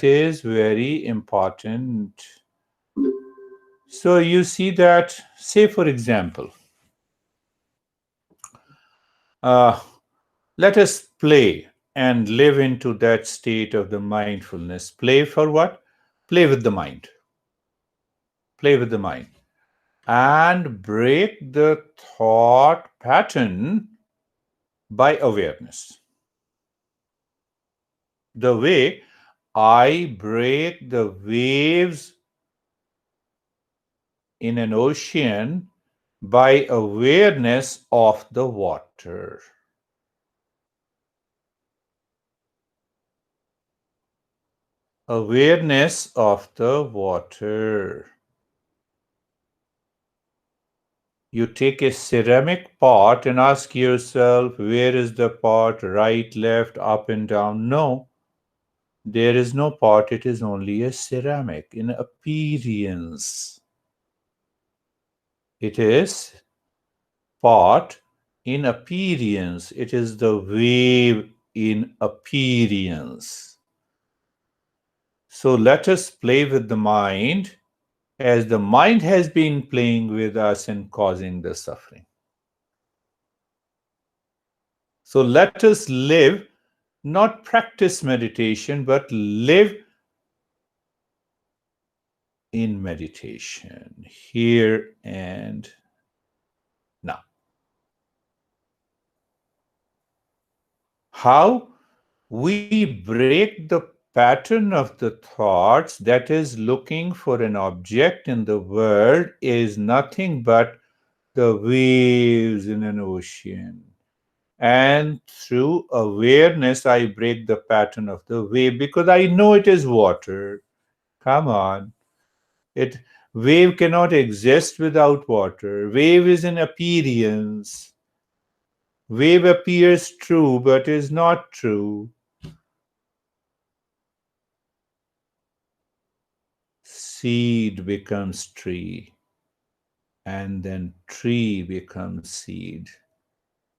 is very important. So you see that, say for example, uh, let us play and live into that state of the mindfulness. Play for what? Play with the mind. Play with the mind. And break the thought pattern by awareness. The way I break the waves in an ocean by awareness of the water. Awareness of the water. You take a ceramic pot and ask yourself, where is the pot? Right, left, up, and down? No, there is no pot. It is only a ceramic in appearance. It is pot in appearance. It is the wave in appearance. So let us play with the mind as the mind has been playing with us and causing the suffering. So let us live, not practice meditation, but live in meditation here and now. How? We break the pattern of the thoughts that is looking for an object in the world is nothing but the waves in an ocean. And through awareness, I break the pattern of the wave because I know it is water. Come on. It wave cannot exist without water. Wave is an appearance. Wave appears true but is not true. Seed becomes tree, and then tree becomes seed.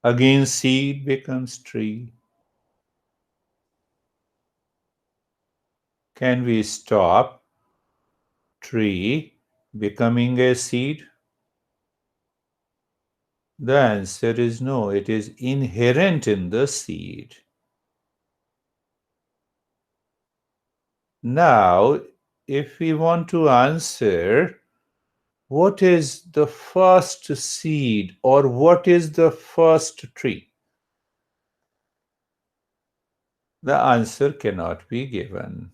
Again, seed becomes tree. Can we stop tree becoming a seed? The answer is no. It is inherent in the seed. Now, if we want to answer what is the first seed or what is the first tree, the answer cannot be given.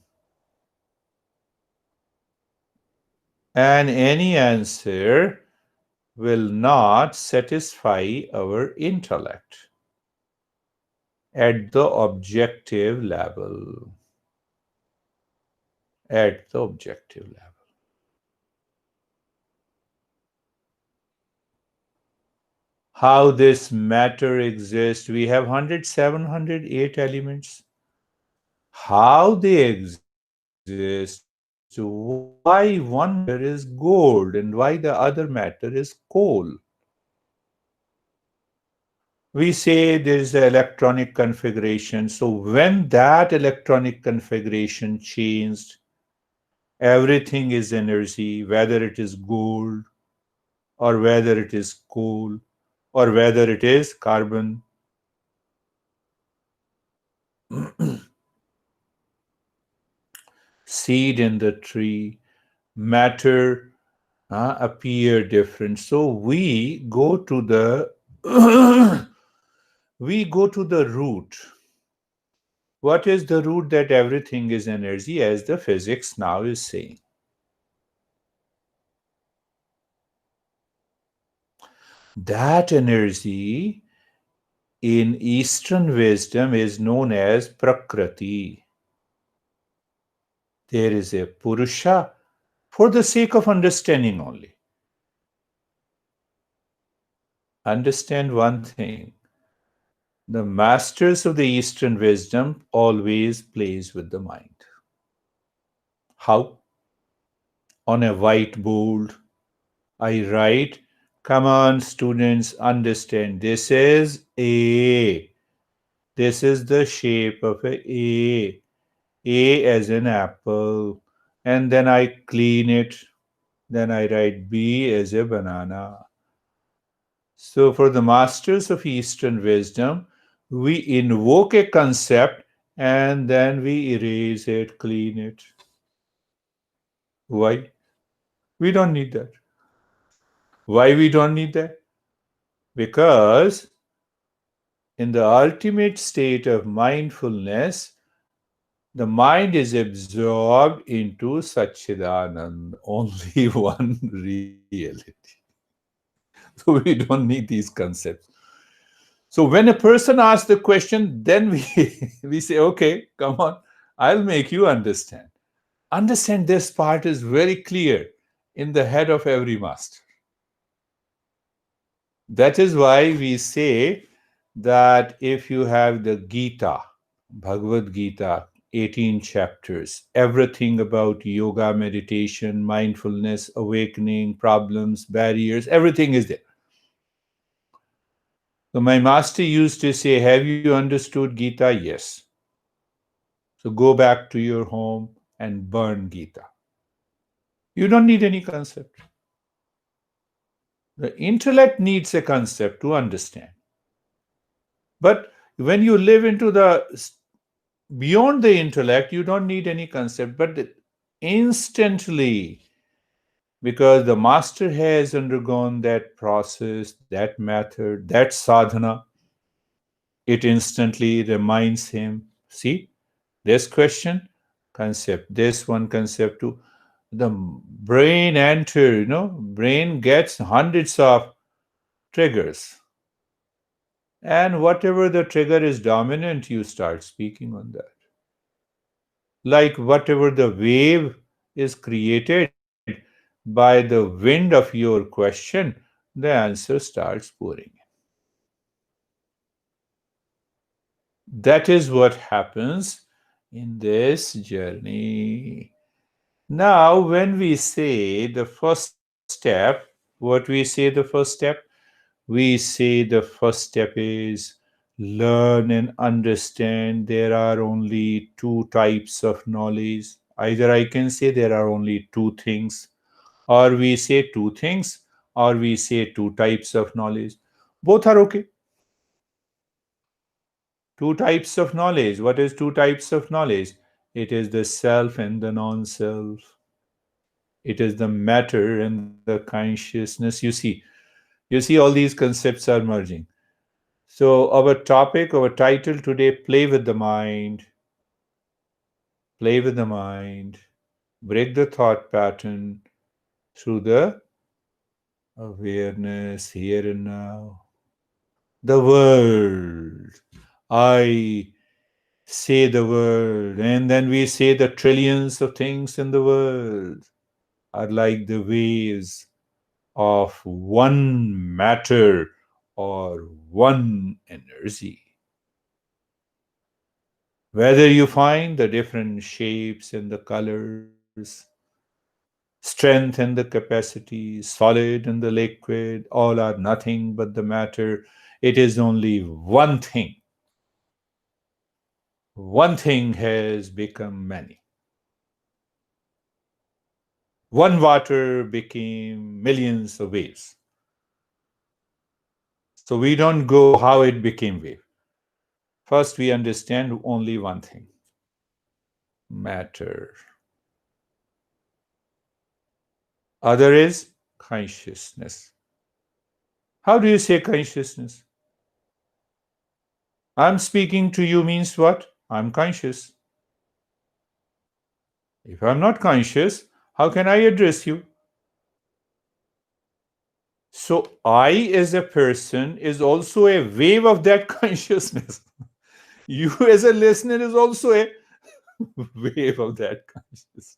And any answer will not satisfy our intellect at the objective level. At the objective level. How this matter exists, we have 100, 708 elements. How they exist, why one matter is gold and why the other matter is coal. We say there is an electronic configuration. So when that electronic configuration changed, everything is energy, whether it is gold or whether it is coal or whether it is carbon. Seed in the tree, matter appear different. So we go to the we go to the root. What is the root? That everything is energy, as the physics now is saying. That energy in Eastern wisdom is known as Prakriti. There is a Purusha for the sake of understanding only. Understand one thing. The masters of the Eastern wisdom always plays with the mind. How? On a whiteboard, I write, come on, students, understand. This is A. This is the shape of a A. A as an apple, and then I clean it. Then I write B as a banana. So, for the masters of Eastern wisdom, we invoke a concept and then we erase it, clean it. Why? We don't need that. Why we don't need that? Because in the ultimate state of mindfulness, the mind is absorbed into Satchidanand, only one reality. So we don't need these concepts. So when a person asks the question, then we say, okay, come on, I'll make you understand. Understand this part is very clear in the head of every master. That is why we say that if you have the Gita, Bhagavad Gita, 18 chapters, everything about yoga, meditation, mindfulness, awakening, problems, barriers, everything is there. So my master used to say, have you understood Gita? Yes. So go back to your home and burn Gita. You don't need any concept. The intellect needs a concept to understand. But when you live into the beyond the intellect, you don't need any concept. But instantly, because the master has undergone that process, that method, that sadhana, it instantly reminds him, see, this question, concept, this one concept too. The brain brain gets hundreds of triggers. And whatever the trigger is dominant, you start speaking on that. Like whatever the wave is created by the wind of your question, the answer starts pouring. That is what happens in this journey. Now, when we say the first step, what we say the first step? We say the first step is learn and understand there are only two types of knowledge. Either I can say there are only two things, or we say two things, or we say two types of knowledge. Both are okay. Two types of knowledge. What is two types of knowledge? It is the self and the non self. It is the matter and the consciousness. You see, all these concepts are merging. So, our topic, our title today, play with the mind, play with the mind, break the thought pattern through the awareness here and now. The world. I say the world, and then we say the trillions of things in the world are like the waves of one matter or one energy. Whether you find the different shapes and the colors, strength and the capacity, solid and the liquid, all are nothing but the matter. It is only one thing. One thing has become many. One water became millions of waves. So we don't go how it became wave. First, we understand only one thing: matter. Other is consciousness. How do you say consciousness? I'm speaking to you means what? I'm conscious. If I'm not conscious, how can I address you? So I, as a person, is also a wave of that consciousness. You, as a listener, is also a wave of that consciousness.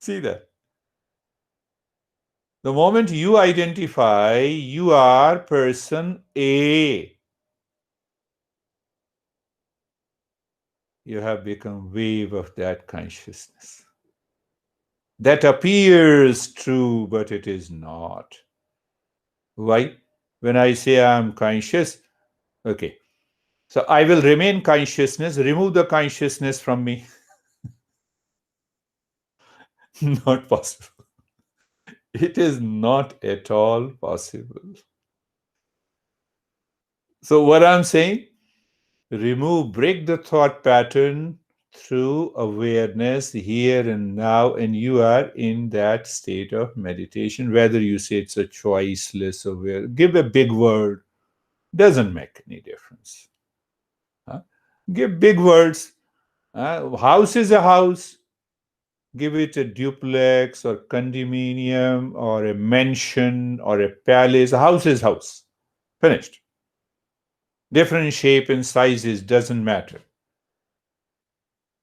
See that? The moment you identify you are person A, you have become wave of that consciousness. That appears true, but it is not. Why? When I say I'm conscious, okay. So I will remain consciousness, remove the consciousness from me. Not possible. It is not at all possible. So, what I'm saying, break the thought pattern through awareness here and now, and you are in that state of meditation. Whether you say it's a choiceless aware, give a big word, doesn't make any difference. Huh? Give big words. House is a house. Give it a duplex or condominium or a mansion or a palace. A house is house. Finished. Different shape and sizes doesn't matter.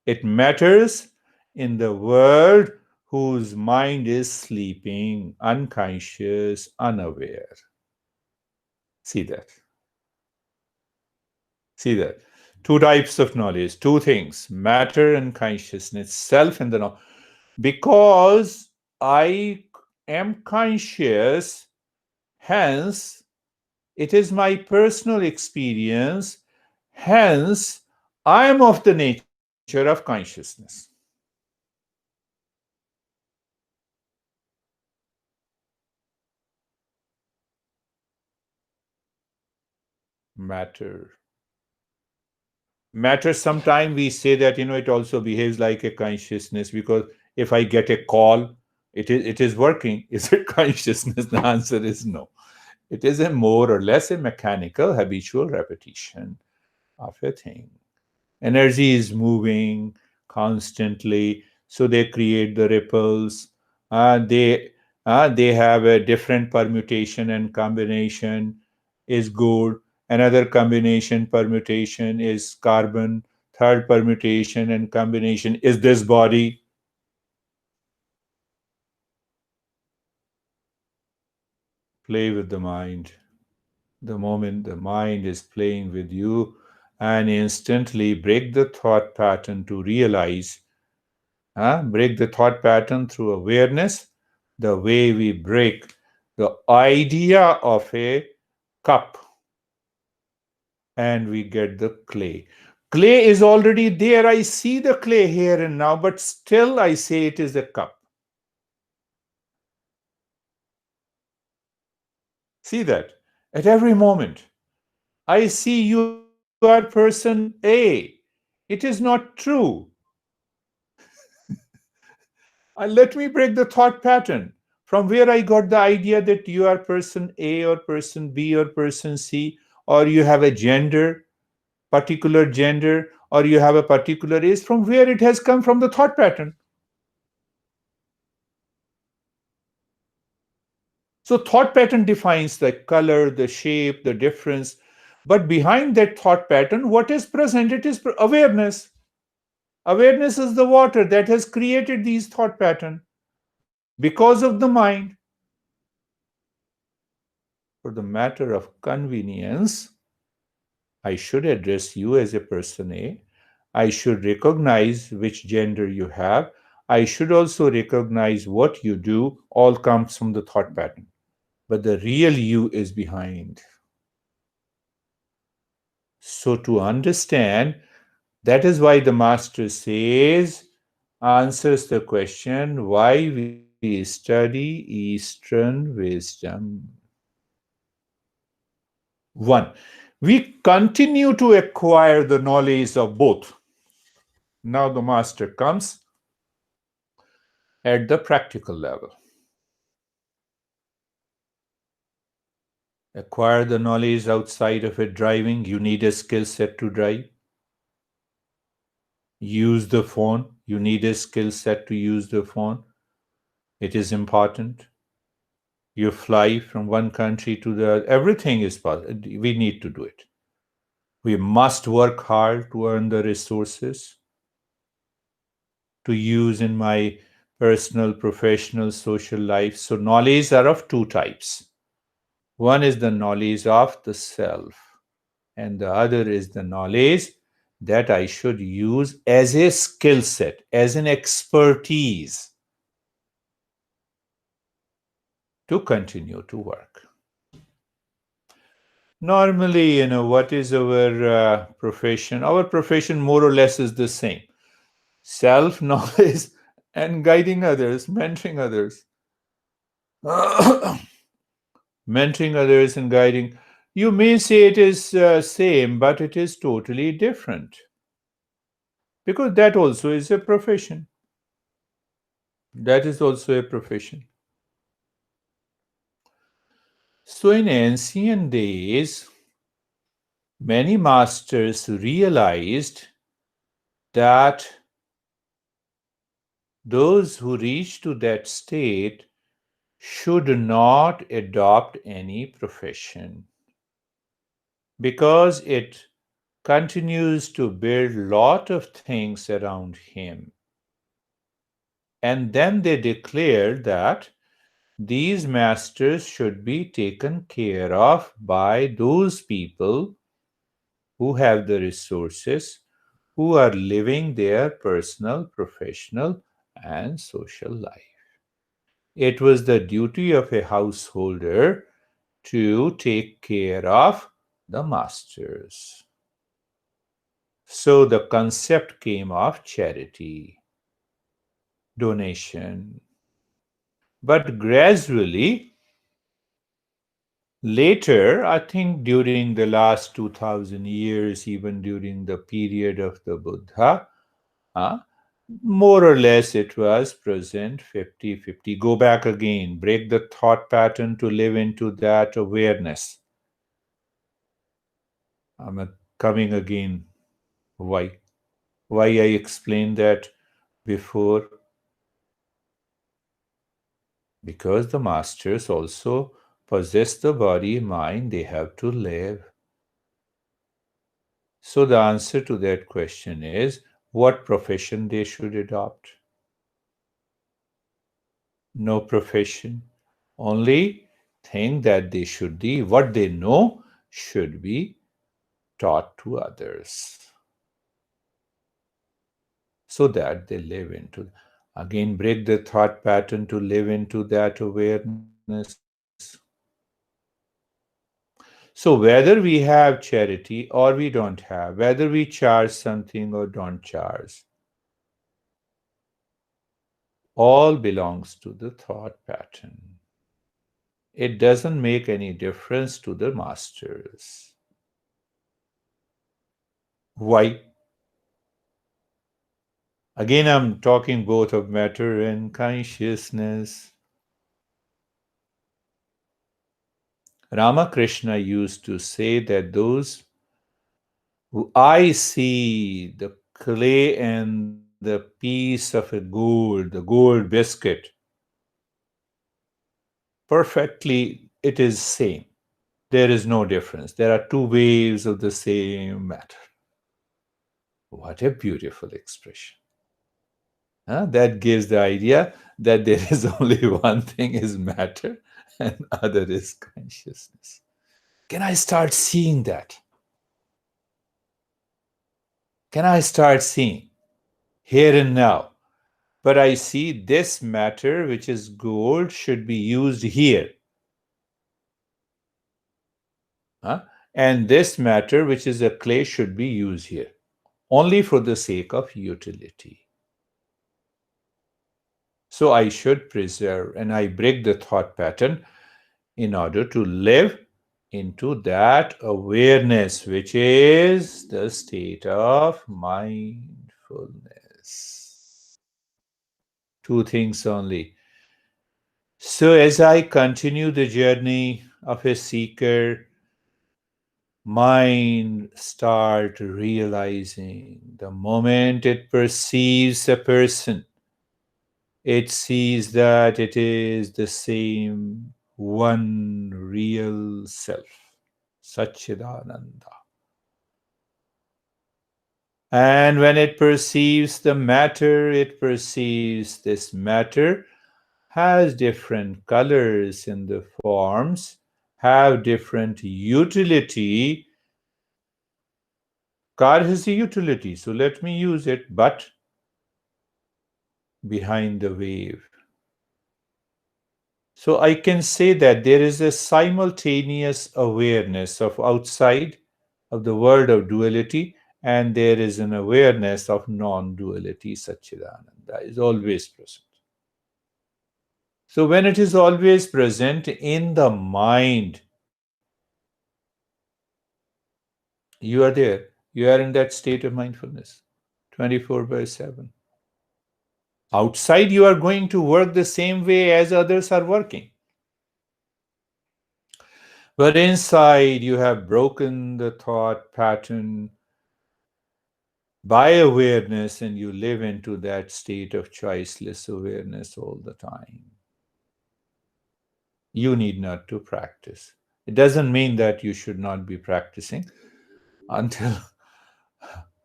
It matters in the world whose mind is sleeping, unconscious, unaware. See that. See that. Two types of knowledge, two things, matter and consciousness, self and the knowledge. Because I am conscious, hence, it is my personal experience, hence, I am of the nature of consciousness. Matter. Matter, sometimes we say that, it also behaves like a consciousness, because if I get a call, it is working. Is it consciousness? The answer is no. It is a more or less a mechanical habitual repetition of a thing. Energy is moving constantly, so they create the ripples. They have a different permutation and combination is good. Another combination permutation is carbon. Third permutation and combination is this body. Play with the mind. The moment the mind is playing with you, and instantly break the thought pattern to realize, break the thought pattern through awareness, the way we break the idea of a cup, and we get the clay. Clay is already there. I see the clay here and now, but still I say it is a cup. See that at every moment. I see you are person A. It is not true. Let me break the thought pattern from where I got the idea that you are person A or person B or person C, or you have a gender, particular gender, or you have a particular race, from where it has come from the thought pattern. So, thought pattern defines the color, the shape, the difference. But behind that thought pattern, what is present? It is awareness. Awareness is the water that has created these thought pattern because of the mind. For the matter of convenience, I should address you as a person A. I should recognize which gender you have. I should also recognize what you do. All comes from the thought pattern. But the real you is behind. So, to understand, that is why the master says, answers the question why we study Eastern wisdom. One, we continue to acquire the knowledge of both. Now the master comes at the practical level. Acquire the knowledge outside of it. Driving, you need a skill set to drive. Use the phone, you need a skill set to use the phone. It is important. You fly from one country to the other. Everything is possible. We need to do it. We must work hard to earn the resources to use in my personal, professional, social life. So, knowledge are of two types. One is the knowledge of the self, and the other is the knowledge that I should use as a skill set, as an expertise to continue to work. Normally, what is our profession? Our profession more or less is the same: self knowledge and guiding others, mentoring others. Mentoring others and guiding. You may say it is same, but it is totally different because that also is a profession. That is also a profession. So in ancient days, many masters realized that those who reach to that state should not adopt any profession because it continues to build lot of things around him. And then they declared that these masters should be taken care of by those people who have the resources, who are living their personal, professional, and social life. It was the duty of a householder to take care of the masters. So the concept came of charity, donation. But gradually, later, I think during the last 2000 years, even during the period of the Buddha, uh, more or less it was present 50-50. Go back again, break the thought pattern to live into that awareness. I'm coming again. Why? Why I explained that before? Because the masters also possess the body, mind, they have to live. So the answer to that question is what profession they should adopt? No profession. Only thing that they should be, what they know should be taught to others so that they live into. Again, break the thought pattern to live into that awareness. So whether we have charity or we don't have, whether we charge something or don't charge, all belongs to the thought pattern. It doesn't make any difference to the masters. Why? Again, I'm talking both of matter and consciousness. Ramakrishna used to say that those who I see the clay and the piece of a gold, the gold biscuit, perfectly it is same. There is no difference. There are two waves of the same matter. What a beautiful expression. That gives the idea that there is only one thing is matter and other is consciousness. Can I start seeing that? Can I start seeing here and now? But I see this matter, which is gold, should be used here. Huh? And this matter, which is a clay, should be used here, only for the sake of utility. So I should preserve, and I break the thought pattern in order to live into that awareness, which is the state of mindfulness. Two things only. So, as I continue the journey of a seeker, mind start realizing the moment it perceives a person, it sees that it is the same one real self, Satchidananda. And when it perceives the matter, it perceives this matter has different colors in the forms, have different utility. Car has a utility, so let me use it, but behind the wave. So I can say that there is a simultaneous awareness of outside of the world of duality, and there is an awareness of non-duality. Satchidananda is always present. So when it is always present in the mind, you are there. You are in that state of mindfulness 24 by 7. Outside, you are going to work the same way as others are working. But inside, you have broken the thought pattern by awareness, and you live into that state of choiceless awareness all the time. You need not to practice. It doesn't mean that you should not be practicing until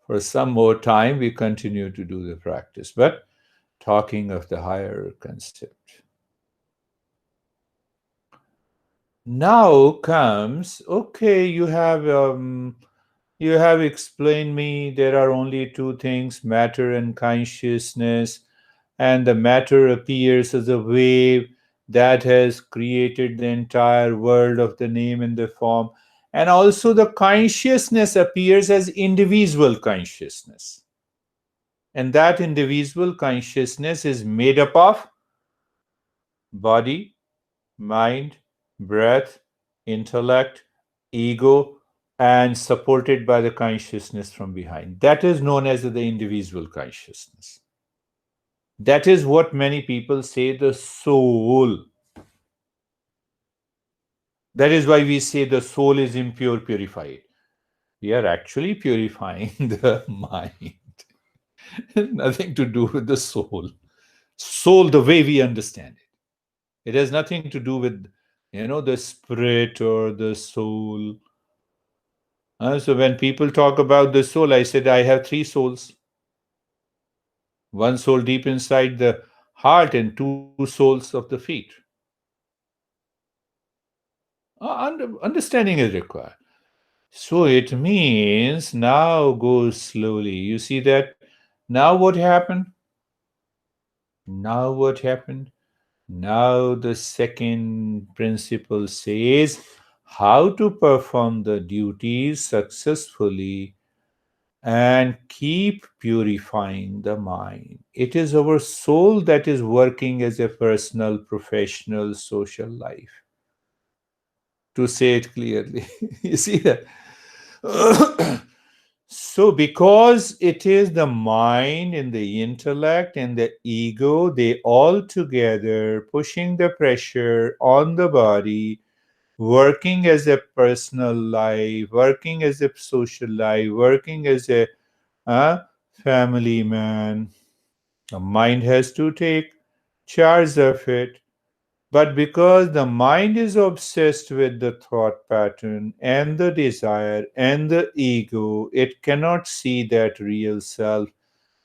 for some more time we continue to do the practice. But talking of the higher concept. Now comes, okay, you have explained me there are only two things, matter and consciousness, and the matter appears as a wave that has created the entire world of the name and the form. And also the consciousness appears as individual consciousness. And that individual consciousness is made up of body, mind, breath, intellect, ego, and supported by the consciousness from behind. That is known as the individual consciousness. That is what many people say the soul. That is why we say the soul is impure, purified. We are actually purifying the mind. Nothing to do with the soul. Soul, the way we understand it. It has nothing to do with, the spirit or the soul. So when people talk about the soul, I said I have three souls. One soul deep inside the heart and two souls of the feet. Understanding is required. So it means now go slowly. You see that? Now what happened? Now what happened? Now the second principle says how to perform the duties successfully and keep purifying the mind. It is our soul that is working as a personal, professional, social life. To say it clearly, you see that? So, because it is the mind and the intellect and the ego, they all together pushing the pressure on the body, working as a personal life, working as a social life, working as a family man. The mind has to take charge of it. But because the mind is obsessed with the thought pattern and the desire and the ego, it cannot see that real self.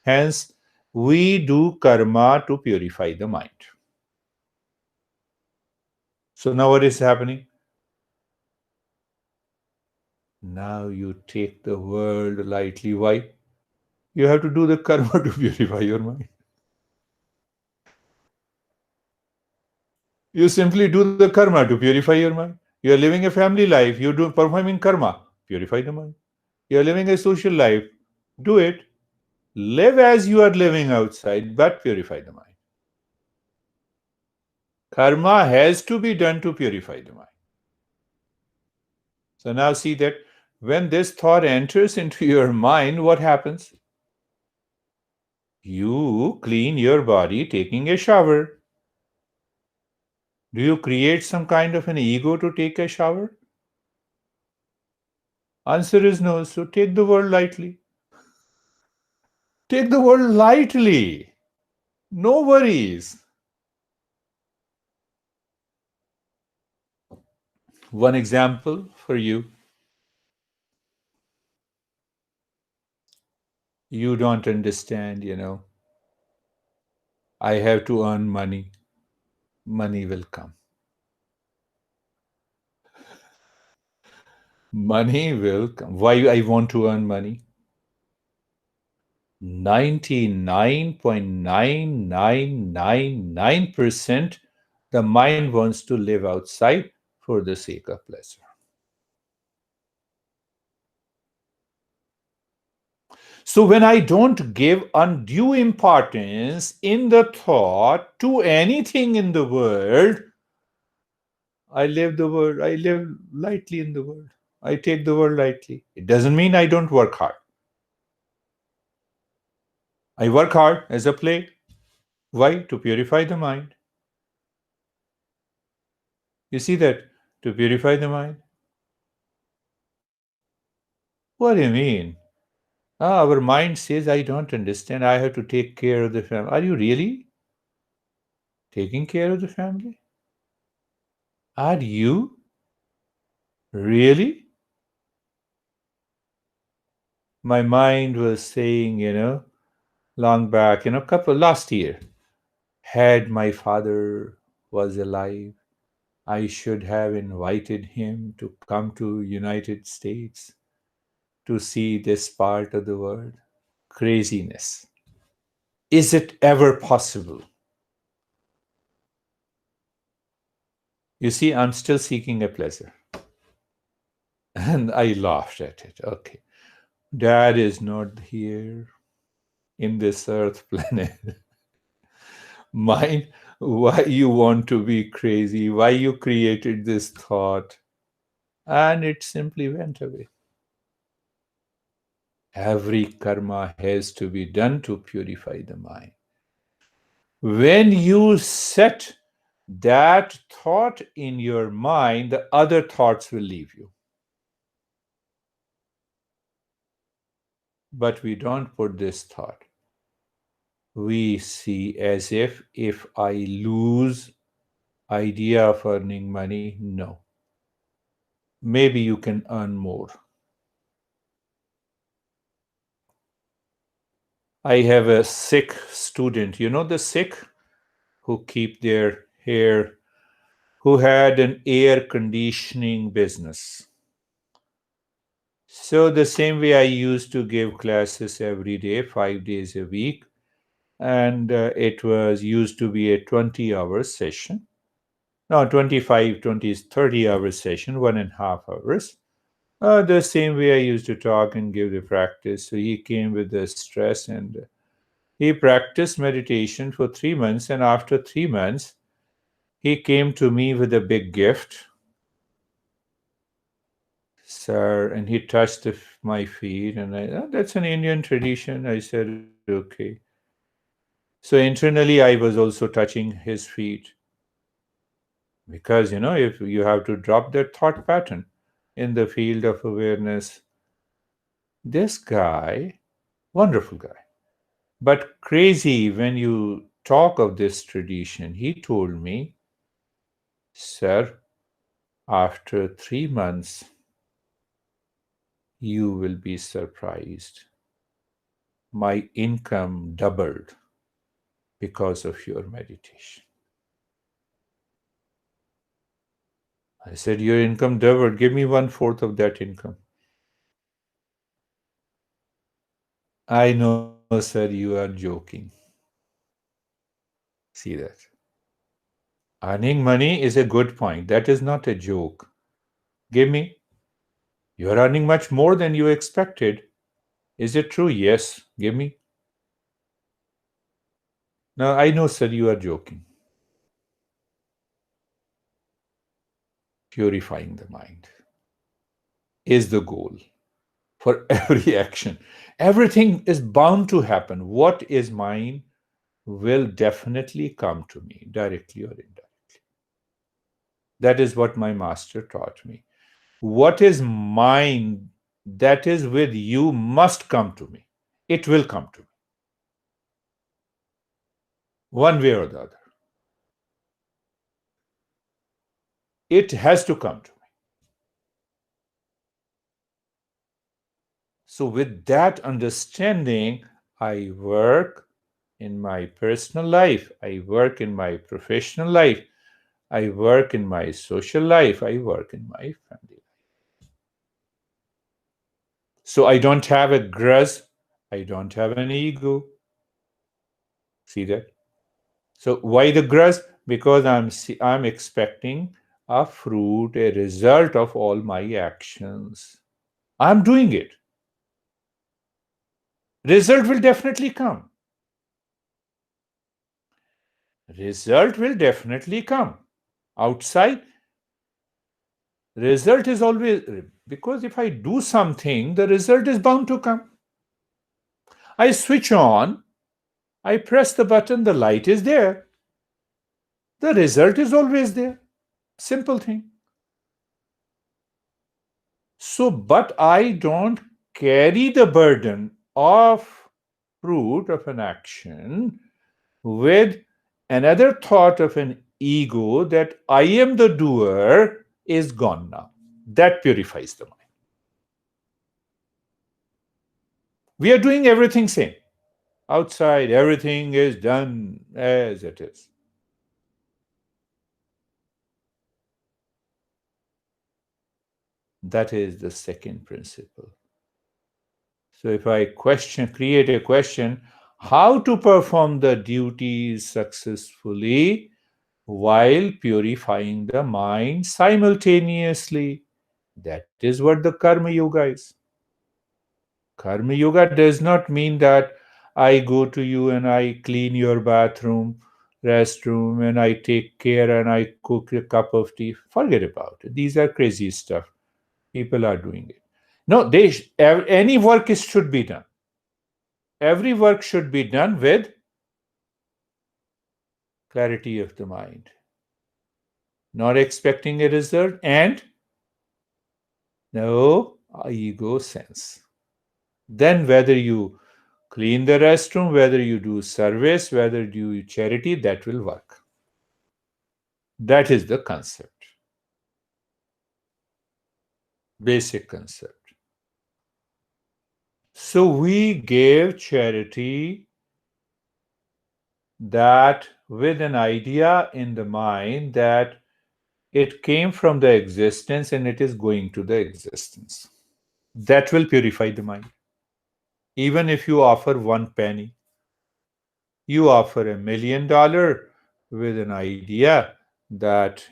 Hence, we do karma to purify the mind. So now what is happening? Now you take the world lightly. Why? You have to do the karma to purify your mind. You simply do the karma to purify your mind. You are living a family life, you do performing karma, purify the mind. You are living a social life, do it. Live as you are living outside, but purify the mind. Karma has to be done to purify the mind. So now see that when this thought enters into your mind, what happens? You clean your body taking a shower. Do you create some kind of an ego to take a shower? Answer is no. So take the world lightly. Take the world lightly. No worries. One example for you. You don't understand. I have to earn money. Money will come. Money will come. Why I want to earn money? 99.9999% The mind wants to live outside for the sake of pleasure. So when I don't give undue importance in the thought to anything in the world, I live the world, I live lightly in the world. I take the world lightly. It doesn't mean I don't work hard. I work hard as a play. Why? To purify the mind. You see that? To purify the mind. What do you mean? Ah, our mind says, I don't understand. I have to take care of the family. Are you really taking care of the family? Are you really? My mind was saying, long back, couple last year, had my father was alive, I should have invited him to come to United States to see this part of the world. Craziness. Is it ever possible? You see, I'm still seeking a pleasure. And I laughed at it. Okay. Dad is not here in this earth planet. Mind, why you want to be crazy, why you created this thought, and it simply went away. Every karma has to be done to purify the mind. When you set that thought in your mind, the other thoughts will leave you. But we don't put this thought. We see as if I lose idea of earning money, no. Maybe you can earn more. I have a Sikh student, the Sikh who keep their hair, who had an air conditioning business. So the same way I used to give classes every day, 5 days a week, and it was used to be a 20-hour session. No, 25, 20, 30-hour session, 1.5 hours. The same way I used to talk and give the practice. So he came with the stress and he practiced meditation for 3 months. And after 3 months, he came to me with a big gift, sir, and he touched my feet. And that's an Indian tradition. I said, okay. So internally, I was also touching his feet because, if you have to drop that thought pattern in the field of awareness, this guy, wonderful guy, but crazy when you talk of this tradition. He told me, sir, after 3 months, you will be surprised. My income doubled because of your meditation. I said, your income doubled. Give me 1/4 of that income. I know, sir, you are joking. See that. Earning money is a good point. That is not a joke. Give me. You're earning much more than you expected. Is it true? Yes. Give me. Now, I know, sir, you are joking. Purifying the mind is the goal for every action. Everything is bound to happen. What is mine will definitely come to me, directly or indirectly. That is what my master taught me. What is mine that is with you must come to me. It will come to me, one way or the other. It has to come to me. So, with that understanding, I work in my personal life, I work in my professional life, I work in my social life, I work in my family life. So, I don't have a grudge, I don't have an ego. See that? So, why the grudge? because I'm expecting a fruit, a result of all my actions. I'm doing it. Result will definitely come. Result will definitely come. Outside, result is always, because if I do something, the result is bound to come. I switch on, I press the button, the light is there. The result is always there. Simple thing. So, but I don't carry the burden of fruit of an action with another thought of an ego that I am the doer is gone now. That purifies the mind. We are doing everything same. Outside, everything is done as it is. That is the second principle. So if I create a question, how to perform the duties successfully while purifying the mind simultaneously, that is what the Karma Yoga is. Karma Yoga does not mean that I go to you and I clean your bathroom, restroom, and I take care and I cook a cup of tea. Forget about it. These are crazy stuff. People are doing it. No, any work should be done. Every work should be done with clarity of the mind, not expecting a result and no ego sense. Then, whether you clean the restroom, whether you do service, whether you do charity, that will work. That is the concept, basic concept. So, we gave charity that with an idea in the mind that it came from the existence and it is going to the existence. That will purify the mind. Even if you offer one penny, you offer $1,000,000 with an idea that,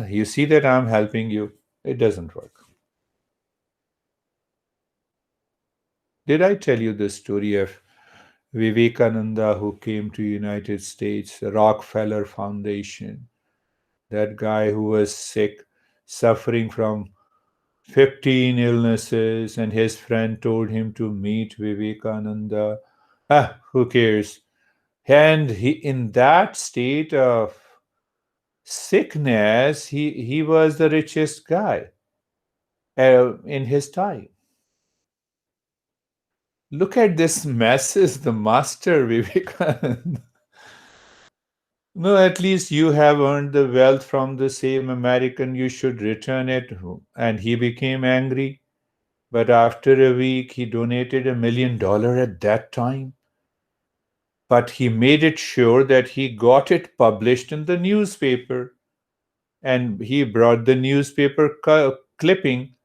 you see that I'm helping you. It doesn't work. Did I tell you the story of Vivekananda who came to United States, the Rockefeller Foundation? That guy who was sick, suffering from 15 illnesses, and his friend told him to meet Vivekananda. Who cares? And he, in that state of sickness, he was the richest guy in his time. Look at this masses, the master Vivekananda. No, at least you have earned the wealth from the same American, you should return it. And he became angry. But after a week, he donated $1,000,000 at that time. But he made it sure that he got it published in the newspaper. And he brought the newspaper clipping,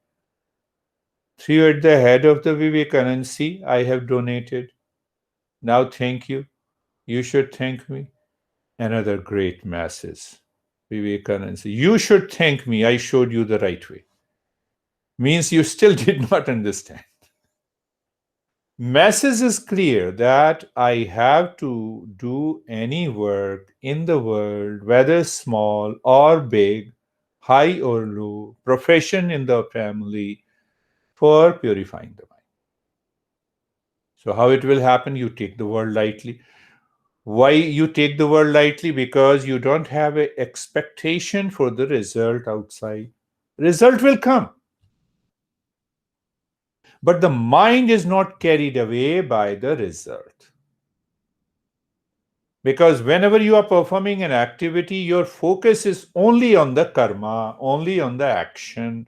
threw at the head of the Vivekananda. See, I have donated. Now thank you. You should thank me. Another great masses. Vivekananda. You should thank me. I showed you the right way. Means you still did not understand. Message is clear that I have to do any work in the world, whether small or big, high or low, profession in the family, for purifying the mind. So, how it will happen? You take the world lightly. Why you take the world lightly? Because you don't have an expectation for the result outside. Result will come. But the mind is not carried away by the result. Because whenever you are performing an activity, your focus is only on the karma, only on the action,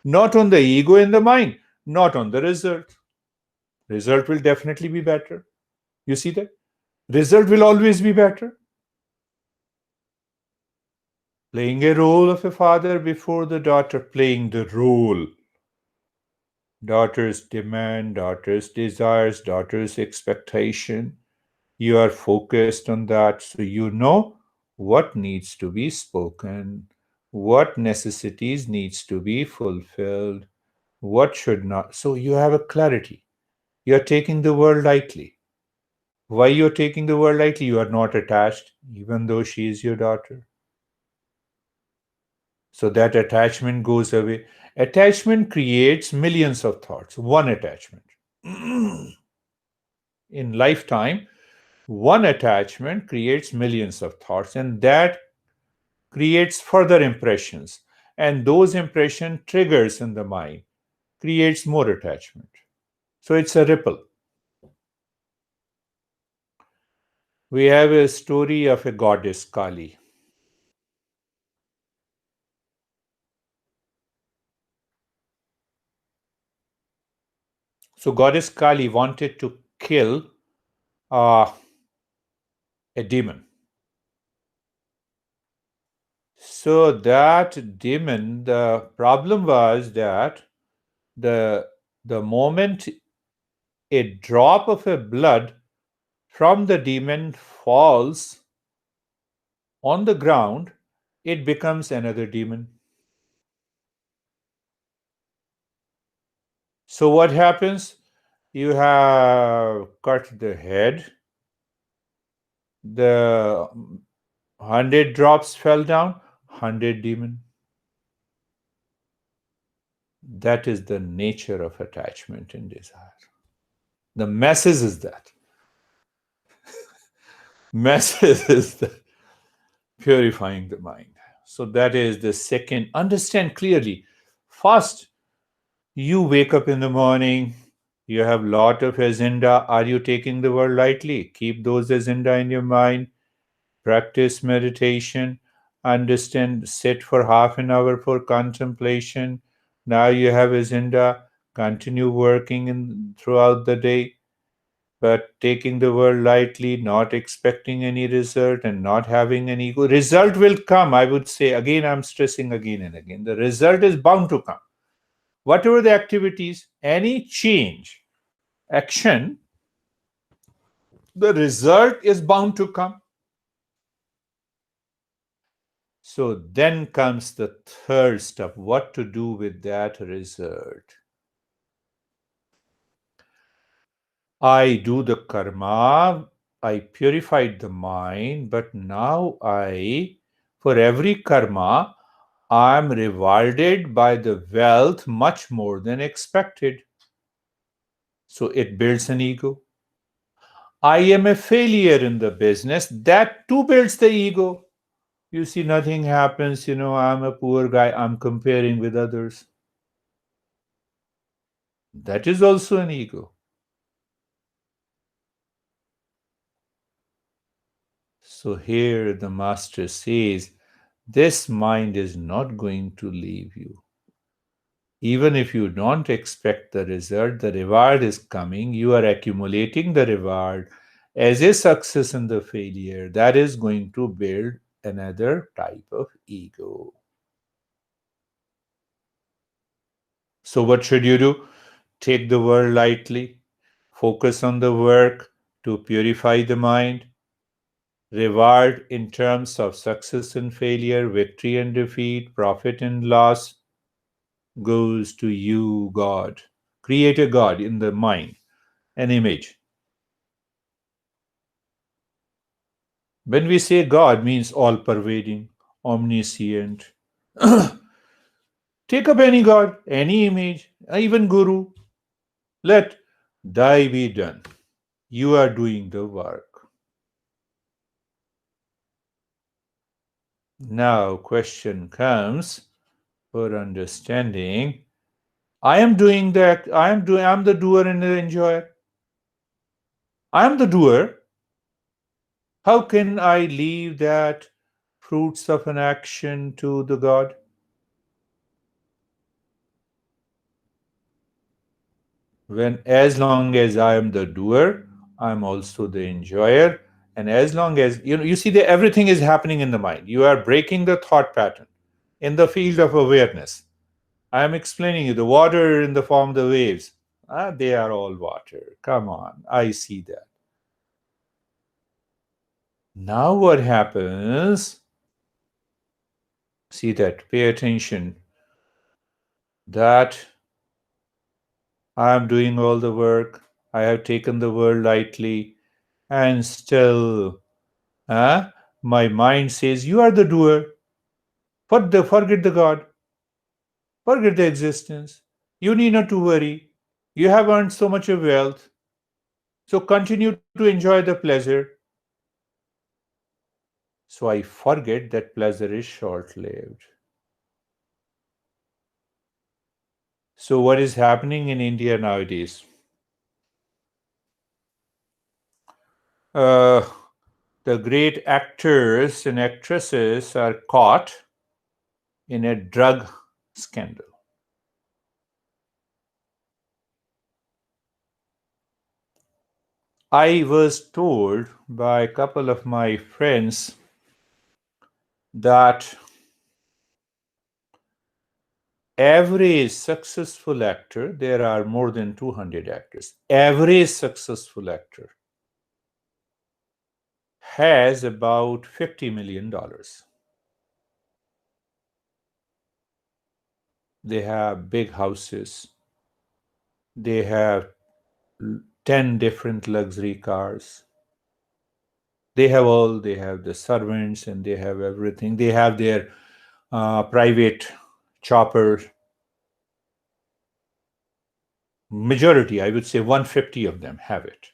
not on the ego in the mind, not on the result. Result will definitely be better. You see that? Result will always be better. Playing a role of a father before the daughter, playing the role. Daughter's demand, daughter's desires, daughter's expectation. You are focused on that. So you know what needs to be spoken, what necessities needs to be fulfilled, what should not. So you have a clarity. You're taking the world lightly. Why you're taking the world lightly? You are not attached, even though she is your daughter. So that attachment goes away. Attachment creates millions of thoughts. One attachment. In lifetime, one attachment creates millions of thoughts, and that creates further impressions. And those impression triggers in the mind, creates more attachment. So it's a ripple. We have a story of a goddess Kali. So goddess Kali wanted to kill uh, a demon. So that demon, the problem was that the the moment a drop of a blood from the demon falls on the ground, it becomes another demon. So what happens? You have cut the head, the 100 drops fell down, 100 demon. That is the nature of attachment and desire. The message is that. Message is that purifying the mind. So that is the second. Understand clearly. First, you wake up in the morning, you have lot of agenda. Are you taking the world lightly? Keep those agenda in your mind. Practice meditation. Understand, sit for half an hour for contemplation. Now you have agenda. Continue working throughout the day, but taking the world lightly, not expecting any result, and not having an ego. Result will come, I would say. Again, I'm stressing again and again. The result is bound to come. Whatever the activities, any change, action, the result is bound to come. So then comes the third step, what to do with that result. I do the karma, I purified the mind, but now for every karma, I'm rewarded by the wealth much more than expected. So it builds an ego. I am a failure in the business. That too builds the ego. You see, nothing happens. I'm a poor guy. I'm comparing with others. That is also an ego. So here the master says, this mind is not going to leave you. Even if you don't expect the result, the reward is coming. You are accumulating the reward as a success in the failure. That is going to build another type of ego. So, what should you do? Take the world lightly, focus on the work to purify the mind. Reward in terms of success and failure, victory and defeat, profit and loss goes to you, God. Create a God in the mind, an image. When we say God, means all pervading, omniscient. Take up any God, any image, even Guru. Let thy be done. You are doing the work. Now, question comes for understanding. I am doing that. I'm the doer and the enjoyer. I am the doer. How can I leave that fruits of an action to the God? When as long as I am the doer, I'm also the enjoyer. And as long as you see that everything is happening in the mind, you are breaking the thought pattern in the field of awareness. I am explaining you the water in the form of the waves. They are all water. Come on, I see that. Now, what happens? See that, pay attention, that I am doing all the work, I have taken the world lightly, and still, uh, my mind says, you are the doer. Forget the God, forget the existence. You need not to worry. You have earned so much of wealth, so continue to enjoy the pleasure. So I forget that pleasure is short lived. So, what is happening in India nowadays? Uh, the great actors and actresses are caught in a drug scandal. I was told by a couple of my friends that every successful actor, there are more than 200 actors, every successful actor has about $50 million. They have big houses, they have 10 different luxury cars. They have the servants and they have everything. They have their private choppers. Majority, I would say 150 of them have it.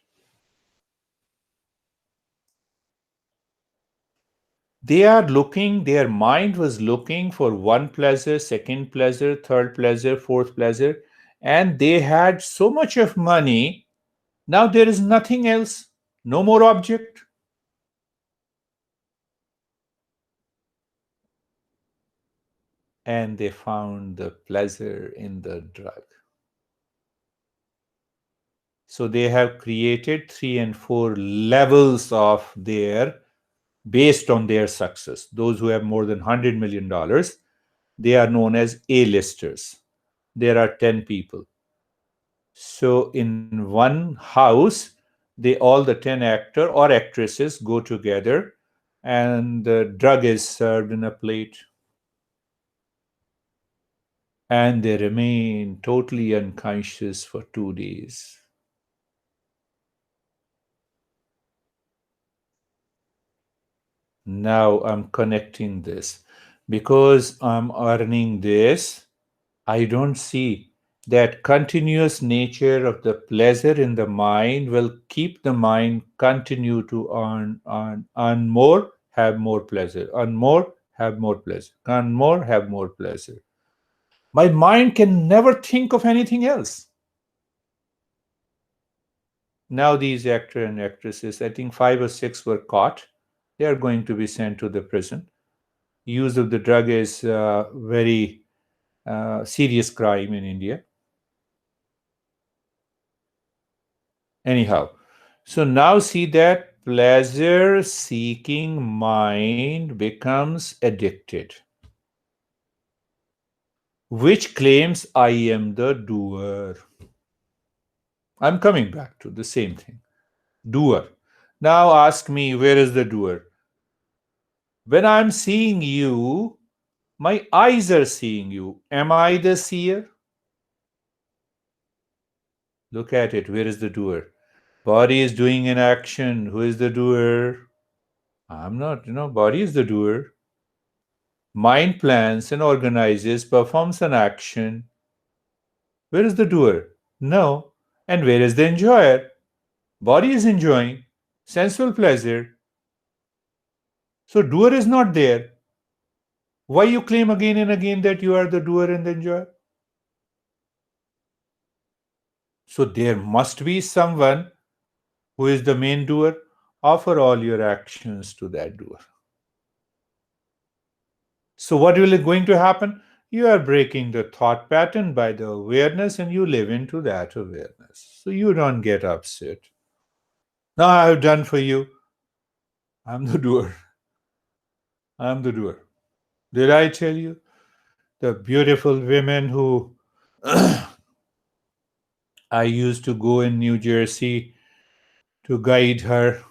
They are looking, their mind was looking for one pleasure, second pleasure, third pleasure, fourth pleasure, and they had so much of money. Now there is nothing else, no more object. And they found the pleasure in the drug. So they have created three and four levels of their, based on their success. Those who have more than $100 million, they are known as A-listers. There are 10 people. So in one house, they all the 10 actor or actresses go together and the drug is served in a plate and they remain totally unconscious for 2 days. Now I'm connecting this because I'm earning this. I don't see that continuous nature of the pleasure in the mind will keep the mind continue to earn more, have more pleasure, earn more, have more pleasure, earn more, have more pleasure. My mind can never think of anything else. Now these actor and actresses, I think five or six were caught. They are going to be sent to the prison. Use of the drug is very serious crime in India. Anyhow, so now see that pleasure seeking mind becomes addicted, which claims I am the doer. I'm coming back to the same thing. Doer. Now ask me, where is the doer? When I'm seeing you, my eyes are seeing you. Am I the seer? Look at it. Where is the doer? Body is doing an action. Who is the doer? I'm not, body is the doer. Mind plans and organizes, performs an action. Where is the doer? No. And where is the enjoyer? Body is enjoying sensual pleasure. So doer is not there. Why you claim again and again that you are the doer and the enjoyer? So there must be someone who is the main doer. Offer all your actions to that doer. So what will going to happen? You are breaking the thought pattern by the awareness and you live into that awareness. So you don't get upset. Now I have done for you. I'm the doer. I'm the doer. Did I tell you? The beautiful women who I used to go in New Jersey to guide her.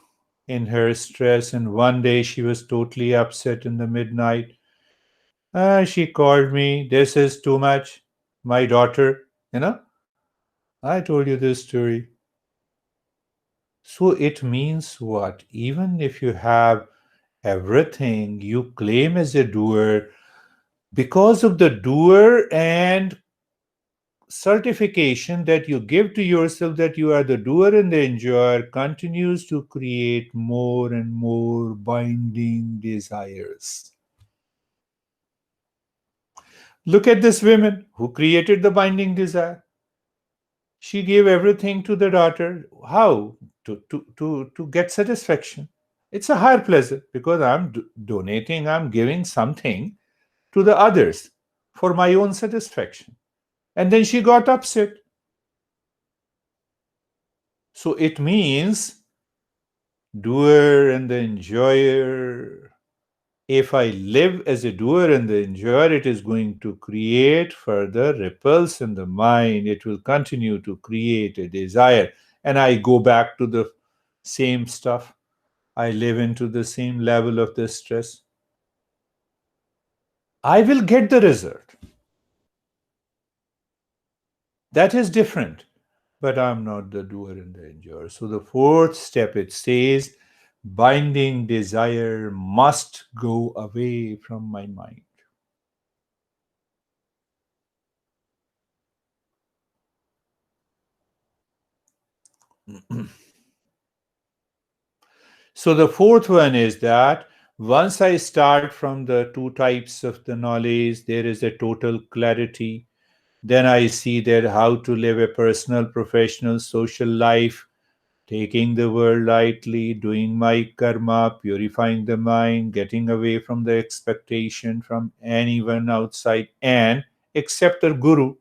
in her stress, and one day she was totally upset in the midnight. She called me, this is too much. My daughter, you know, I told you this story. So it means what? Even if you have everything you claim as a doer, because of the doer and certification that you give to yourself that you are the doer and the enjoyer, continues to create more and more binding desires. Look at this woman who created the binding desire. She gave everything to the daughter. How? To get satisfaction. It's a higher pleasure because I'm donating, I'm giving something to the others for my own satisfaction. And then she got upset. So it means doer and the enjoyer. If I live as a doer and the enjoyer, it is going to create further ripples in the mind. It will continue to create a desire. And I go back to the same stuff. I live into the same level of the stress. I will get the result. That is different. But I'm not the doer and the enjoyer. So the fourth step, it says, binding desire must go away from my mind. So the fourth one is that once I start from the two types of the knowledge, there is a total clarity. Then I see that how to live a personal, professional, social life, taking the world lightly, doing my karma, purifying the mind, getting away from the expectation from anyone outside, and accept a guru.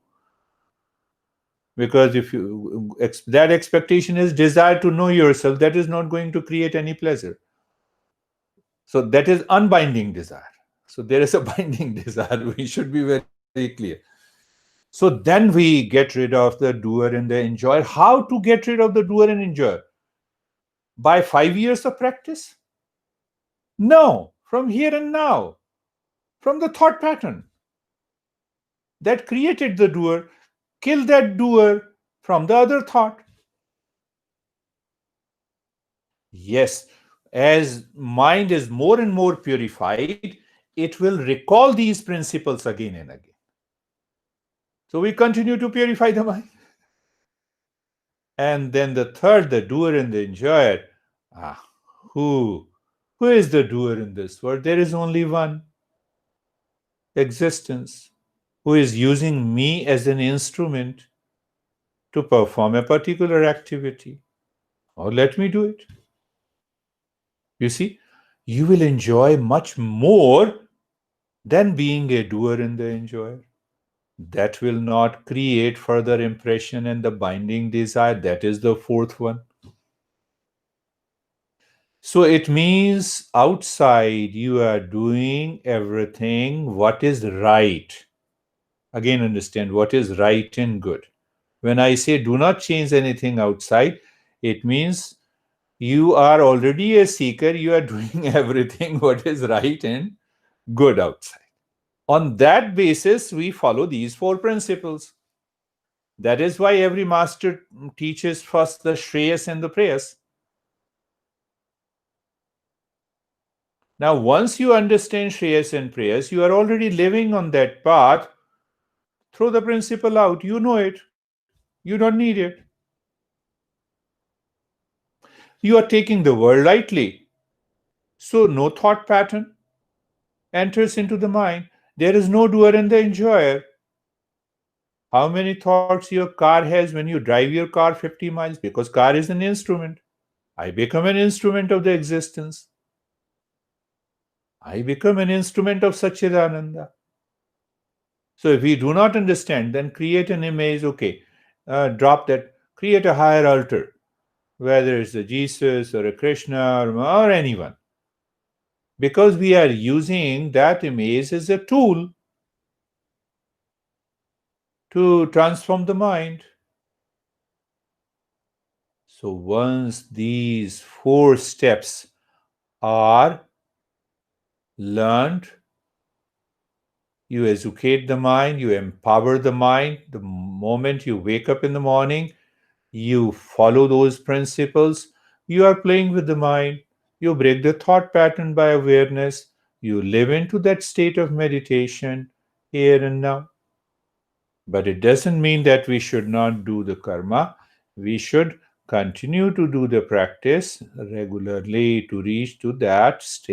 Because if you that expectation is desire to know yourself, that is not going to create any pleasure. So that is unbinding desire. So there is a binding desire. We should be very clear. So then we get rid of the doer and the enjoyer. How to get rid of the doer and enjoyer? By 5 years of practice? No, from here and now, from the thought pattern that created the doer, kill that doer from the other thought. Yes, as mind is more and more purified, it will recall these principles again and again. So we continue to purify the mind. And then the third, the doer and the enjoyer. Ah, who? Who is the doer in this world? There is only one, existence, who is using me as an instrument to perform a particular activity. Or let me do it. You see, you will enjoy much more than being a doer and the enjoyer. That will not create further impression and the binding desire. That is the fourth one. So it means outside you are doing everything what is right. Again, understand what is right and good. When I say do not change anything outside, it means you are already a seeker, you are doing everything what is right and good outside. On that basis, we follow these four principles. That is why every master teaches first the Shreyas and the Prayas. Now, once you understand Shreyas and Prayas, you are already living on that path. Throw the principle out. You know it. You don't need it. You are taking the world lightly. So, no thought pattern enters into the mind. There is no doer and the enjoyer. How many thoughts your car has when you drive your car 50 miles? Because car is an instrument. I become an instrument of the existence. I become an instrument of Satchidananda. So if we do not understand, then create an image, okay, drop that, create a higher altar, whether it's a Jesus or a Krishna or anyone. Because we are using that image as a tool to transform the mind. So once these four steps are learned, you educate the mind, you empower the mind. The moment you wake up in the morning, you follow those principles. You are playing with the mind. You break the thought pattern by awareness. You live into that state of meditation here and now. But it doesn't mean that we should not do the karma. We should continue to do the practice regularly to reach to that state